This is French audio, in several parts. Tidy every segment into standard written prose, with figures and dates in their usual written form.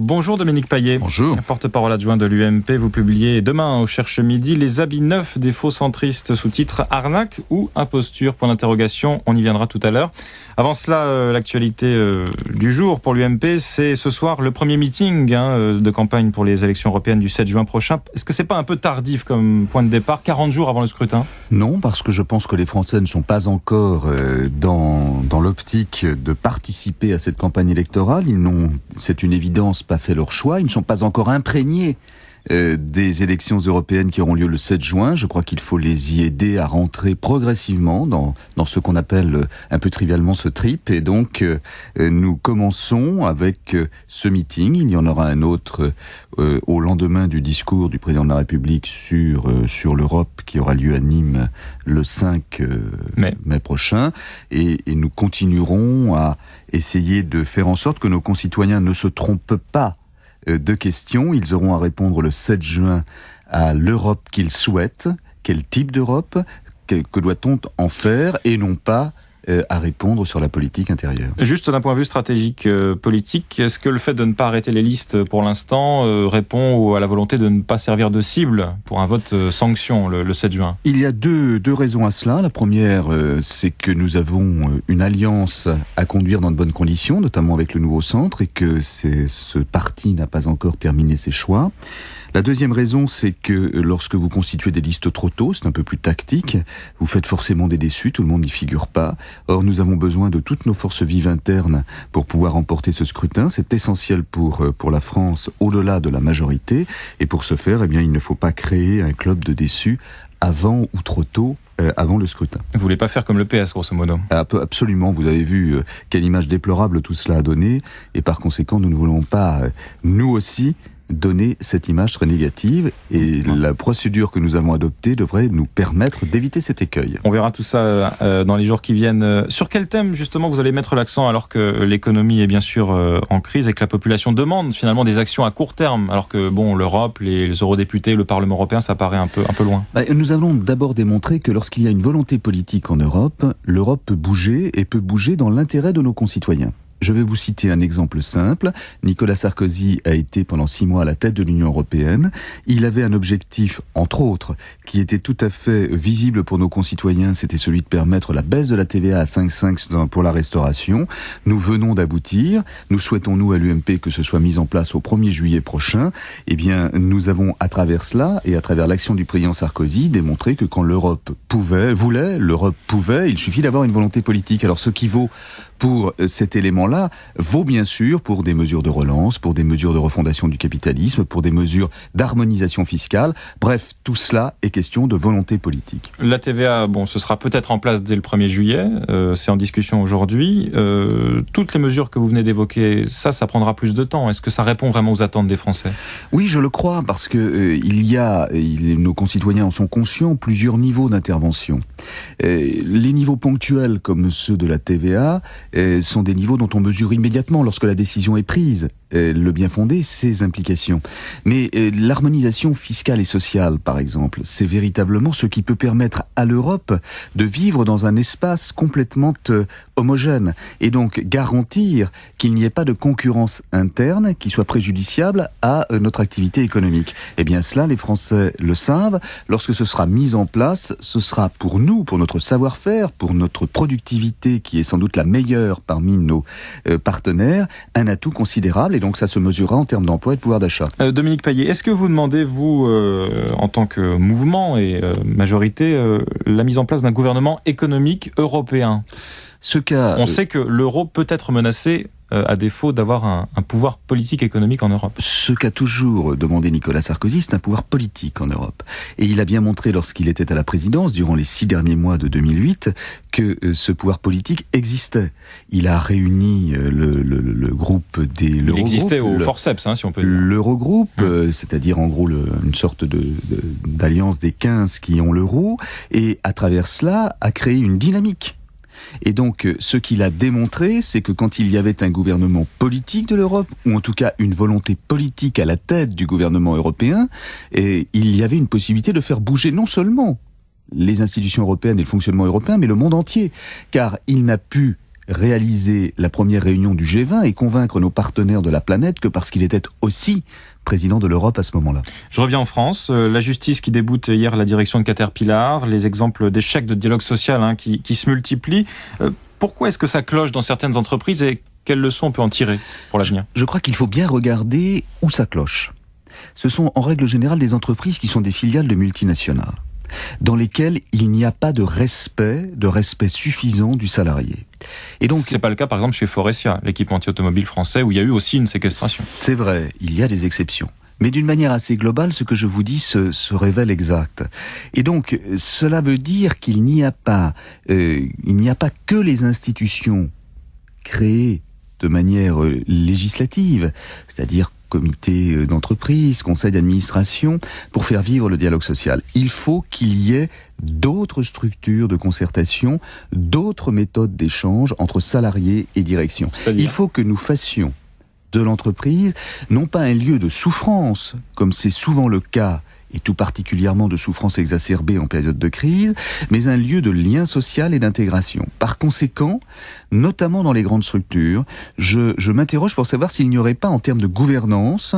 Bonjour Dominique Payet. Bonjour. Porte-parole adjoint de l'UMP, vous publiez demain au Cherche Midi les habits neufs des faux centristes, sous-titre arnaque ou imposture, point d'interrogation, on y viendra tout à l'heure. Avant cela, l'actualité du jour pour l'UMP, c'est ce soir le premier meeting de campagne pour les élections européennes du 7 juin prochain. Est-ce que c'est pas un peu tardif comme point de départ, 40 jours avant le scrutin ? Non, parce que je pense que les Français ne sont pas encore dans l'optique de participer à cette campagne électorale. Ils n'ont, c'est une évidence, pas fait leur choix. Ils ne sont pas encore imprégnés des élections européennes qui auront lieu le 7 juin. Je crois qu'il faut les y aider à rentrer progressivement dans ce qu'on appelle un peu trivialement ce trip. Et donc, nous commençons avec ce meeting. Il y en aura un autre au lendemain du discours du président de la République sur l'Europe qui aura lieu à Nîmes le 5 mai prochain. Et nous continuerons à essayer de faire en sorte que nos concitoyens ne se trompent pas de questions. Ils auront à répondre le 7 juin à l'Europe qu'ils souhaitent. Quel type d'Europe ? Que doit-on en faire ? Et non pas à répondre sur la politique intérieure. Juste d'un point de vue stratégique politique, est-ce que le fait de ne pas arrêter les listes pour l'instant répond à la volonté de ne pas servir de cible pour un vote sanction le 7 juin ? Il y a deux raisons à cela. La première, c'est que nous avons une alliance à conduire dans de bonnes conditions, notamment avec le Nouveau Centre, et que ce parti n'a pas encore terminé ses choix. La deuxième raison, c'est que lorsque vous constituez des listes trop tôt, c'est un peu plus tactique, vous faites forcément des déçus, tout le monde n'y figure pas. Or, nous avons besoin de toutes nos forces vives internes pour pouvoir remporter ce scrutin. C'est essentiel pour la France, au-delà de la majorité. Et pour ce faire, il ne faut pas créer un club de déçus avant ou trop tôt avant le scrutin. Vous voulez pas faire comme le PS, grosso modo ? Absolument. Vous avez vu quelle image déplorable tout cela a donné. Et par conséquent, nous ne voulons pas, nous aussi, donner cette image très négative, et la procédure que nous avons adoptée devrait nous permettre d'éviter cet écueil. On verra tout ça dans les jours qui viennent. Sur quel thème justement vous allez mettre l'accent alors que l'économie est bien sûr en crise et que la population demande finalement des actions à court terme, alors que l'Europe, les eurodéputés, le Parlement européen, ça paraît un peu loin. Nous allons d'abord démontrer que lorsqu'il y a une volonté politique en Europe, l'Europe peut bouger et peut bouger dans l'intérêt de nos concitoyens. Je vais vous citer un exemple simple. Nicolas Sarkozy a été pendant 6 mois à la tête de l'Union européenne. Il avait un objectif, entre autres, qui était tout à fait visible pour nos concitoyens. C'était celui de permettre la baisse de la TVA à 5,5 pour la restauration. Nous venons d'aboutir. Nous souhaitons, nous, à l'UMP, que ce soit mis en place au 1er juillet prochain. Nous avons, à travers cela, et à travers l'action du président Sarkozy, démontré que quand l'Europe voulait, il suffit d'avoir une volonté politique. Alors, ce qui vaut pour cet élément-là vaut bien sûr pour des mesures de relance, pour des mesures de refondation du capitalisme, pour des mesures d'harmonisation fiscale. Bref, tout cela est question de volonté politique. La TVA, ce sera peut-être en place dès le 1er juillet, c'est en discussion aujourd'hui. Toutes les mesures que vous venez d'évoquer, ça prendra plus de temps. Est-ce que ça répond vraiment aux attentes des Français ? Oui, je le crois, parce que nos concitoyens en sont conscients, plusieurs niveaux d'intervention. Les niveaux ponctuels, comme ceux de la TVA, sont des niveaux dont on mesure immédiatement lorsque la décision est prise. Le bien fondé, ses implications. Mais l'harmonisation fiscale et sociale, par exemple, c'est véritablement ce qui peut permettre à l'Europe de vivre dans un espace complètement homogène et donc garantir qu'il n'y ait pas de concurrence interne qui soit préjudiciable à notre activité économique. Eh bien cela, les Français le savent. Lorsque ce sera mis en place, ce sera pour nous, pour notre savoir-faire, pour notre productivité qui est sans doute la meilleure parmi nos partenaires, un atout considérable. Et donc ça se mesurera en termes d'emploi et de pouvoir d'achat. Dominique Payet, est-ce que vous demandez, vous, en tant que mouvement et majorité, la mise en place d'un gouvernement économique européen ? On sait que l'euro peut être menacé à défaut d'avoir un pouvoir politique économique en Europe. Ce qu'a toujours demandé Nicolas Sarkozy, c'est un pouvoir politique en Europe. Et il a bien montré lorsqu'il était à la présidence, durant les 6 derniers mois de 2008, que ce pouvoir politique existait. Il a réuni le groupe des... Il existait au forceps, si on peut dire. L'Eurogroupe, c'est-à-dire en gros une sorte d'alliance des 15 qui ont l'euro, et à travers cela a créé une dynamique. Et donc, ce qu'il a démontré, c'est que quand il y avait un gouvernement politique de l'Europe, ou en tout cas une volonté politique à la tête du gouvernement européen, il y avait une possibilité de faire bouger non seulement les institutions européennes et le fonctionnement européen, mais le monde entier. Car il n'a pu réaliser la première réunion du G20 et convaincre nos partenaires de la planète que parce qu'il était aussi président de l'Europe à ce moment-là. Je reviens en France. La justice qui déboute hier la direction de Caterpillar, les exemples d'échecs de dialogue social qui se multiplient. Pourquoi est-ce que ça cloche dans certaines entreprises et quelles leçons on peut en tirer pour l'avenir ? Je crois qu'il faut bien regarder où ça cloche. Ce sont en règle générale des entreprises qui sont des filiales de multinationales, dans lesquelles il n'y a pas de respect suffisant du salarié. Et donc, c'est pas le cas par exemple chez Faurecia, l'équipementier automobile français, où il y a eu aussi une séquestration. C'est vrai, il y a des exceptions. Mais d'une manière assez globale, ce que je vous dis se révèle exact. Et donc, cela veut dire qu'il n'y a pas que les institutions créées de manière législative, c'est-à-dire comité d'entreprise, conseil d'administration, pour faire vivre le dialogue social. Il faut qu'il y ait d'autres structures de concertation, d'autres méthodes d'échange entre salariés et direction. Il faut que nous fassions de l'entreprise, non pas un lieu de souffrance, comme c'est souvent le cas, et tout particulièrement de souffrance exacerbée en période de crise, mais un lieu de lien social et d'intégration. Par conséquent, notamment dans les grandes structures, je m'interroge pour savoir s'il n'y aurait pas, en termes de gouvernance,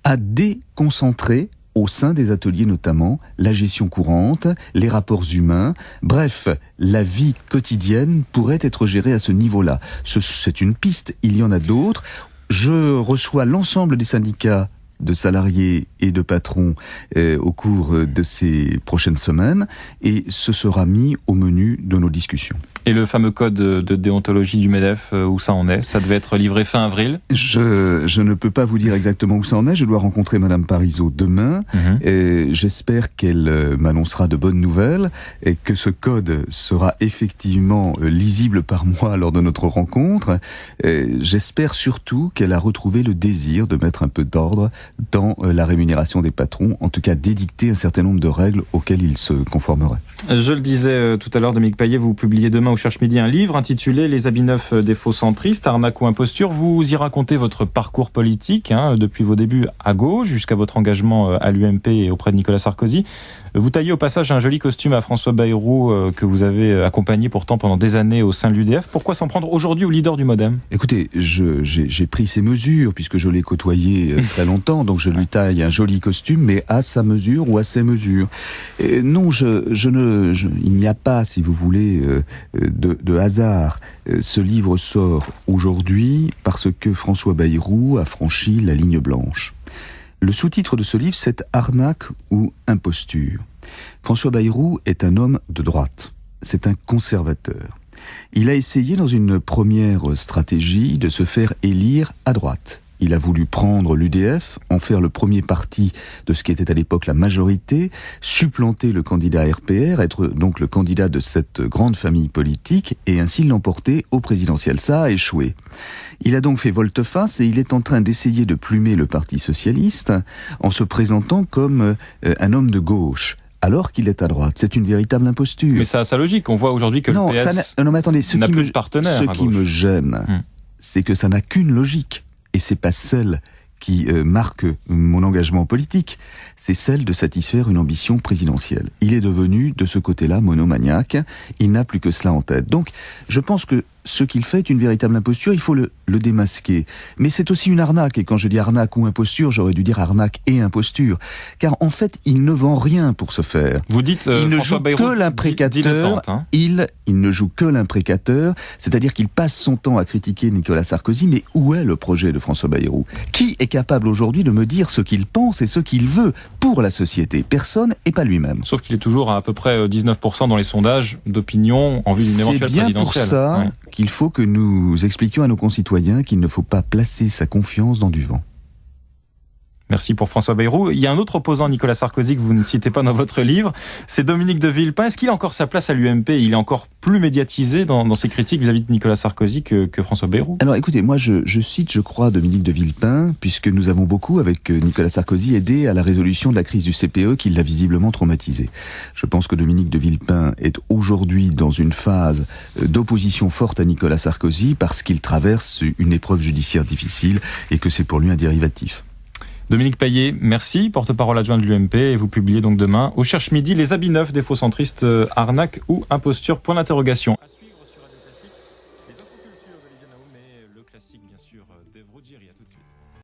à déconcentrer au sein des ateliers notamment, la gestion courante, les rapports humains, bref, la vie quotidienne pourrait être gérée à ce niveau-là. C'est une piste, il y en a d'autres. Je reçois l'ensemble des syndicats de salariés et de patrons au cours de ces prochaines semaines, et ce sera mis au menu de nos discussions. Et le fameux code de déontologie du MEDEF, où ça en est ? Ça devait être livré fin avril ? Je ne peux pas vous dire exactement où ça en est. Je dois rencontrer Madame Parisot demain. J'espère qu'elle m'annoncera de bonnes nouvelles et que ce code sera effectivement lisible par moi lors de notre rencontre. J'espère surtout qu'elle a retrouvé le désir de mettre un peu d'ordre dans la rémunération des patrons, en tout cas d'édicter un certain nombre de règles auxquelles ils se conformeraient. Je le disais tout à l'heure, Dominique Payet, vous publiez demain au Cherche Midi un livre intitulé « Les habits neufs des faux centristes, arnaque ou imposture ». Vous y racontez votre parcours politique, depuis vos débuts à gauche jusqu'à votre engagement à l'UMP et auprès de Nicolas Sarkozy. Vous taillez au passage un joli costume à François Bayrou que vous avez accompagné pourtant pendant des années au sein de l'UDF. Pourquoi s'en prendre aujourd'hui au leader du MoDem ? Écoutez, j'ai pris ces mesures puisque je l'ai côtoyé très longtemps, donc je lui taille un joli costume, mais à sa mesure ou à ses mesures. Non, il n'y a pas, si vous voulez, de hasard. Ce livre sort aujourd'hui parce que François Bayrou a franchi la ligne blanche. Le sous-titre de ce livre, c'est « Arnaque ou imposture ». François Bayrou est un homme de droite. C'est un conservateur. Il a essayé dans une première stratégie de se faire élire à droite. Il a voulu prendre l'UDF, en faire le premier parti de ce qui était à l'époque la majorité, supplanter le candidat RPR, être donc le candidat de cette grande famille politique, et ainsi l'emporter au présidentiel. Ça a échoué. Il a donc fait volte-face et il est en train d'essayer de plumer le Parti socialiste en se présentant comme un homme de gauche, alors qu'il est à droite. C'est une véritable imposture. Mais ça a sa logique. On voit aujourd'hui que le PS n'a plus de partenaire à gauche. Ce qui me gêne, c'est que ça n'a qu'une logique. Et c'est pas celle qui marque mon engagement politique, c'est celle de satisfaire une ambition présidentielle. Il est devenu, de ce côté-là, monomaniaque. Il n'a plus que cela en tête. Donc, je pense que ce qu'il fait est une véritable imposture, il faut le démasquer. Mais c'est aussi une arnaque, et quand je dis arnaque ou imposture, j'aurais dû dire arnaque et imposture. Car en fait, il ne vend rien pour ce faire. Vous dites il ne joue que l'imprécateur, il ne joue que l'imprécateur, c'est-à-dire qu'il passe son temps à critiquer Nicolas Sarkozy, mais où est le projet de François Bayrou ? Qui est capable aujourd'hui de me dire ce qu'il pense et ce qu'il veut pour la société ? Personne, et pas lui-même. Sauf qu'il est toujours à peu près 19% dans les sondages d'opinion en vue d'une éventuelle présidentielle. C'est bien pour ça qu'il faut que nous expliquions à nos concitoyens qu'il ne faut pas placer sa confiance dans du vent. Merci pour François Bayrou. Il y a un autre opposant, Nicolas Sarkozy, que vous ne citez pas dans votre livre, c'est Dominique de Villepin. Est-ce qu'il a encore sa place à l'UMP ? Il est encore plus médiatisé dans ses critiques vis-à-vis de Nicolas Sarkozy que François Bayrou. Alors écoutez, moi je cite, je crois, Dominique de Villepin, puisque nous avons beaucoup, avec Nicolas Sarkozy, aidé à la résolution de la crise du CPE qui l'a visiblement traumatisé. Je pense que Dominique de Villepin est aujourd'hui dans une phase d'opposition forte à Nicolas Sarkozy parce qu'il traverse une épreuve judiciaire difficile et que c'est pour lui un dérivatif. Dominique Payet, merci, porte-parole adjoint de l'UMP, et vous publiez donc demain au Cherche Midi les habits neufs des faux centristes, arnaque ou imposture, point d'interrogation. sur Dave Ruggieri. À tout de suite.